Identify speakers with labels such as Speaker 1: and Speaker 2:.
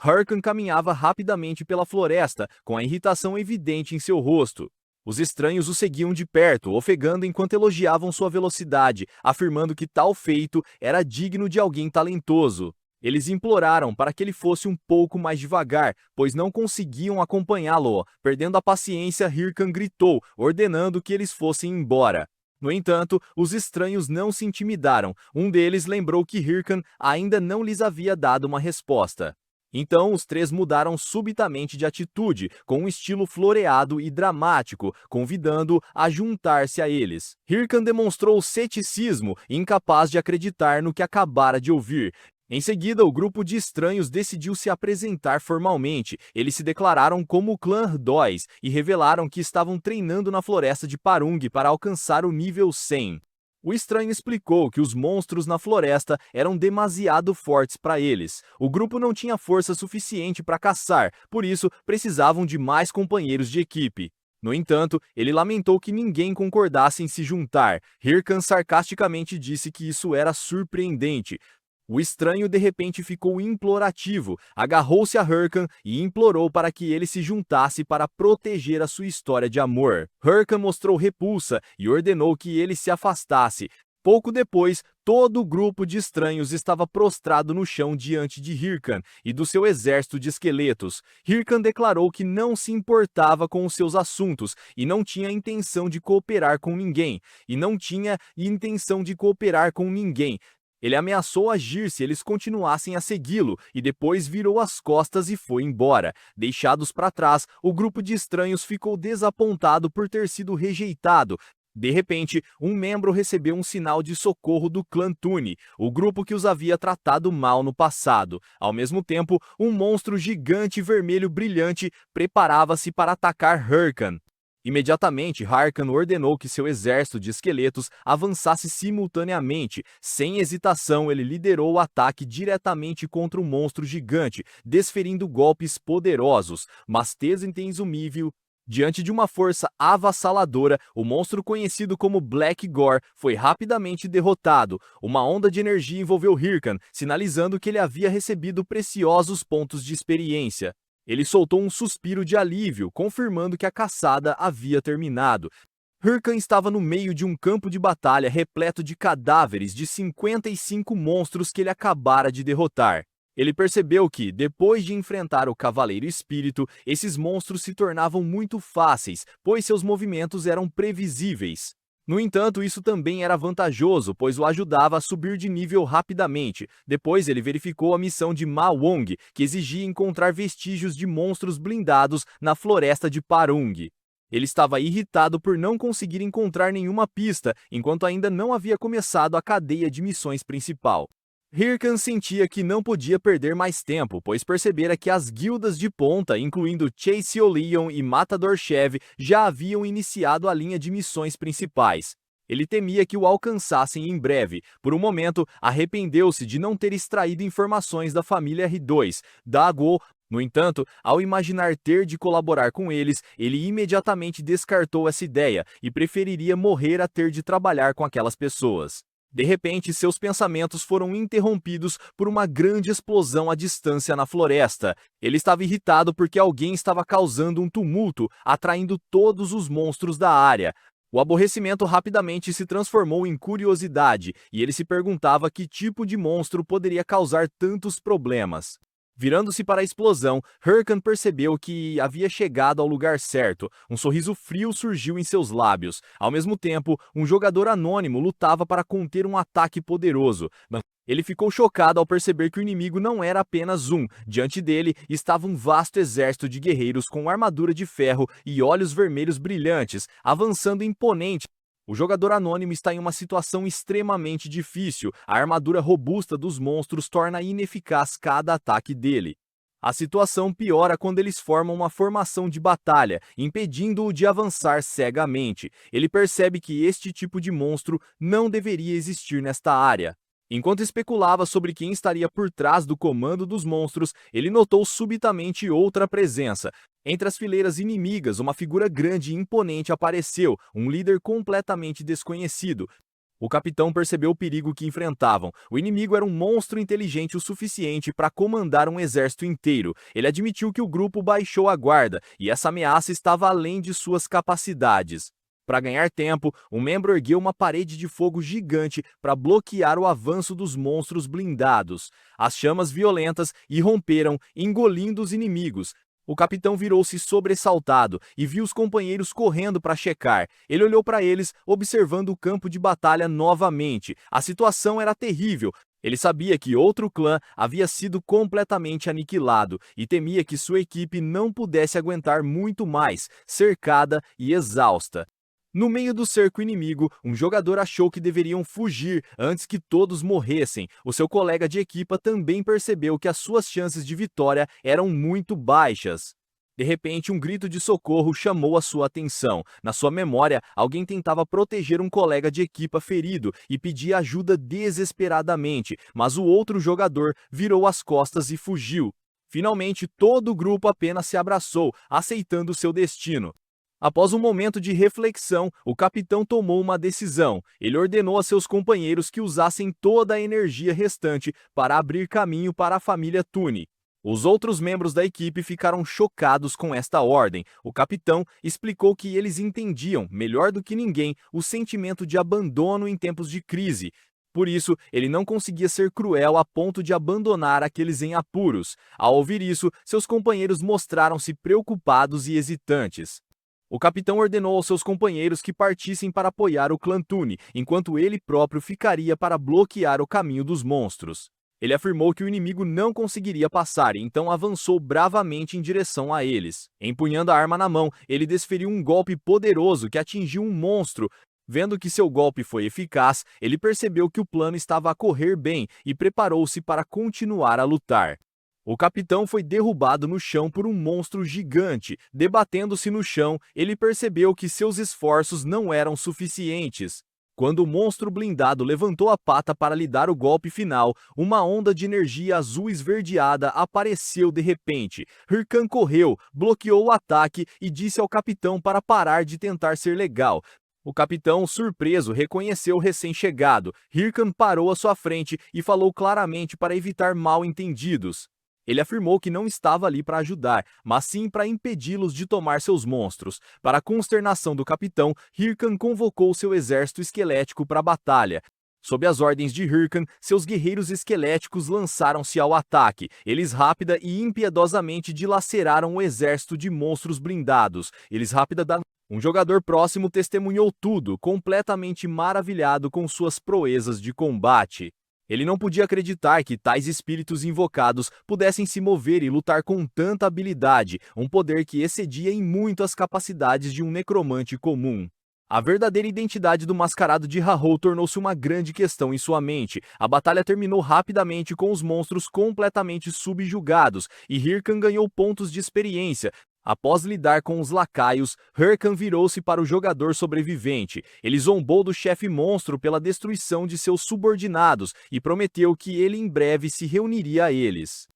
Speaker 1: Hurkan caminhava rapidamente pela floresta, com a irritação evidente em seu rosto. Os estranhos o seguiam de perto, ofegando enquanto elogiavam sua velocidade, afirmando que tal feito era digno de alguém talentoso. Eles imploraram para que ele fosse um pouco mais devagar, pois não conseguiam acompanhá-lo. Perdendo a paciência, Hyrcan gritou, ordenando que eles fossem embora. No entanto, os estranhos não se intimidaram. Um deles lembrou que Hyrcan ainda não lhes havia dado uma resposta. Então, os três mudaram subitamente de atitude, com um estilo floreado e dramático, convidando a juntar-se a eles. Hyrcan demonstrou ceticismo, incapaz de acreditar no que acabara de ouvir. Em seguida, o grupo de estranhos decidiu se apresentar formalmente. Eles se declararam como o clã R2 e revelaram que estavam treinando na floresta de Parung para alcançar o nível 100. O estranho explicou que os monstros na floresta eram demasiado fortes para eles. O grupo não tinha força suficiente para caçar, por isso precisavam de mais companheiros de equipe. No entanto, ele lamentou que ninguém concordasse em se juntar. Hyrcan sarcasticamente disse que isso era surpreendente. O estranho de repente ficou implorativo, agarrou-se a Hyrcan e implorou para que ele se juntasse para proteger a sua história de amor. Hyrcan mostrou repulsa e ordenou que ele se afastasse. Pouco depois, todo o grupo de estranhos estava prostrado no chão diante de Hyrcan e do seu exército de esqueletos. Hyrcan declarou que não se importava com os seus assuntos e não tinha intenção de cooperar com ninguém. Ele ameaçou agir se eles continuassem a segui-lo e depois virou as costas e foi embora. Deixados para trás, o grupo de estranhos ficou desapontado por ter sido rejeitado. De repente, um membro recebeu um sinal de socorro do clã Tune, o grupo que os havia tratado mal no passado. Ao mesmo tempo, um monstro gigante vermelho brilhante preparava-se para atacar Hyrcan. Imediatamente, Hyrcan ordenou que seu exército de esqueletos avançasse simultaneamente. Sem hesitação, ele liderou o ataque diretamente contra o monstro gigante, desferindo golpes poderosos, mas Tenzumível. Diante de uma força avassaladora, o monstro conhecido como Black Gore foi rapidamente derrotado. Uma onda de energia envolveu Hyrcan, sinalizando que ele havia recebido preciosos pontos de experiência. Ele soltou um suspiro de alívio, confirmando que a caçada havia terminado. Hyrcan estava no meio de um campo de batalha repleto de cadáveres de 55 monstros que ele acabara de derrotar. Ele percebeu que, depois de enfrentar o Cavaleiro Espírito, esses monstros se tornavam muito fáceis, pois seus movimentos eram previsíveis. No entanto, isso também era vantajoso, pois o ajudava a subir de nível rapidamente. Depois ele verificou a missão de Ma Wong, que exigia encontrar vestígios de monstros blindados na floresta de Parung. Ele estava irritado por não conseguir encontrar nenhuma pista, enquanto ainda não havia começado a cadeia de missões principal. Hyrcan sentia que não podia perder mais tempo, pois percebera que as guildas de ponta, incluindo Chase O'Leon e Matador Chev, já haviam iniciado a linha de missões principais. Ele temia que o alcançassem em breve. Por um momento, arrependeu-se de não ter extraído informações da família R2, da Guo. No entanto, ao imaginar ter de colaborar com eles, ele imediatamente descartou essa ideia e preferiria morrer a ter de trabalhar com aquelas pessoas. De repente, seus pensamentos foram interrompidos por uma grande explosão à distância na floresta. Ele estava irritado porque alguém estava causando um tumulto, atraindo todos os monstros da área. O aborrecimento rapidamente se transformou em curiosidade, e ele se perguntava que tipo de monstro poderia causar tantos problemas. Virando-se para a explosão, Hyrcan percebeu que havia chegado ao lugar certo. Um sorriso frio surgiu em seus lábios. Ao mesmo tempo, um jogador anônimo lutava para conter um ataque poderoso. Ele ficou chocado ao perceber que o inimigo não era apenas um. Diante dele estava um vasto exército de guerreiros com armadura de ferro e olhos vermelhos brilhantes, avançando imponente. O jogador anônimo está em uma situação extremamente difícil. A armadura robusta dos monstros torna ineficaz cada ataque dele. A situação piora quando eles formam uma formação de batalha, impedindo-o de avançar cegamente. Ele percebe que este tipo de monstro não deveria existir nesta área. Enquanto especulava sobre quem estaria por trás do comando dos monstros, ele notou subitamente outra presença. Entre as fileiras inimigas, uma figura grande e imponente apareceu, um líder completamente desconhecido. O capitão percebeu o perigo que enfrentavam. O inimigo era um monstro inteligente o suficiente para comandar um exército inteiro. Ele admitiu que o grupo baixou a guarda, e essa ameaça estava além de suas capacidades. Para ganhar tempo, um membro ergueu uma parede de fogo gigante para bloquear o avanço dos monstros blindados. As chamas violentas irromperam, engolindo os inimigos. O capitão virou-se sobressaltado e viu os companheiros correndo para checar. Ele olhou para eles, observando o campo de batalha novamente. A situação era terrível. Ele sabia que outro clã havia sido completamente aniquilado e temia que sua equipe não pudesse aguentar muito mais, cercada e exausta. No meio do cerco inimigo, um jogador achou que deveriam fugir antes que todos morressem. O seu colega de equipa também percebeu que as suas chances de vitória eram muito baixas. De repente, um grito de socorro chamou a sua atenção. Na sua memória, alguém tentava proteger um colega de equipa ferido e pedia ajuda desesperadamente, mas o outro jogador virou as costas e fugiu. Finalmente, todo o grupo apenas se abraçou, aceitando seu destino. Após um momento de reflexão, o capitão tomou uma decisão. Ele ordenou a seus companheiros que usassem toda a energia restante para abrir caminho para a família Tune. Os outros membros da equipe ficaram chocados com esta ordem. O capitão explicou que eles entendiam, melhor do que ninguém, o sentimento de abandono em tempos de crise. Por isso, ele não conseguia ser cruel a ponto de abandonar aqueles em apuros. Ao ouvir isso, seus companheiros mostraram-se preocupados e hesitantes. O capitão ordenou aos seus companheiros que partissem para apoiar o clã Tune, enquanto ele próprio ficaria para bloquear o caminho dos monstros. Ele afirmou que o inimigo não conseguiria passar e então avançou bravamente em direção a eles. Empunhando a arma na mão, ele desferiu um golpe poderoso que atingiu um monstro. Vendo que seu golpe foi eficaz, ele percebeu que o plano estava a correr bem e preparou-se para continuar a lutar. O capitão foi derrubado no chão por um monstro gigante. Debatendo-se no chão, ele percebeu que seus esforços não eram suficientes. Quando o monstro blindado levantou a pata para lhe dar o golpe final, uma onda de energia azul esverdeada apareceu de repente. Hirkan correu, bloqueou o ataque e disse ao capitão para parar de tentar ser legal. O capitão, surpreso, reconheceu o recém-chegado. Hirkan parou à sua frente e falou claramente para evitar mal-entendidos. Ele afirmou que não estava ali para ajudar, mas sim para impedi-los de tomar seus monstros. Para a consternação do capitão, Hirkan convocou seu exército esquelético para a batalha. Sob as ordens de Hirkan, seus guerreiros esqueléticos lançaram-se ao ataque. Eles rápida e impiedosamente dilaceraram o exército de monstros blindados. Um jogador próximo testemunhou tudo, completamente maravilhado com suas proezas de combate. Ele não podia acreditar que tais espíritos invocados pudessem se mover e lutar com tanta habilidade, um poder que excedia em muito as capacidades de um necromante comum. A verdadeira identidade do mascarado de Rahou tornou-se uma grande questão em sua mente. A batalha terminou rapidamente com os monstros completamente subjugados, e Hirkan ganhou pontos de experiência. Após lidar com os lacaios, Hirkan virou-se para o jogador sobrevivente. Ele zombou do chefe monstro pela destruição de seus subordinados e prometeu que ele em breve se reuniria a eles.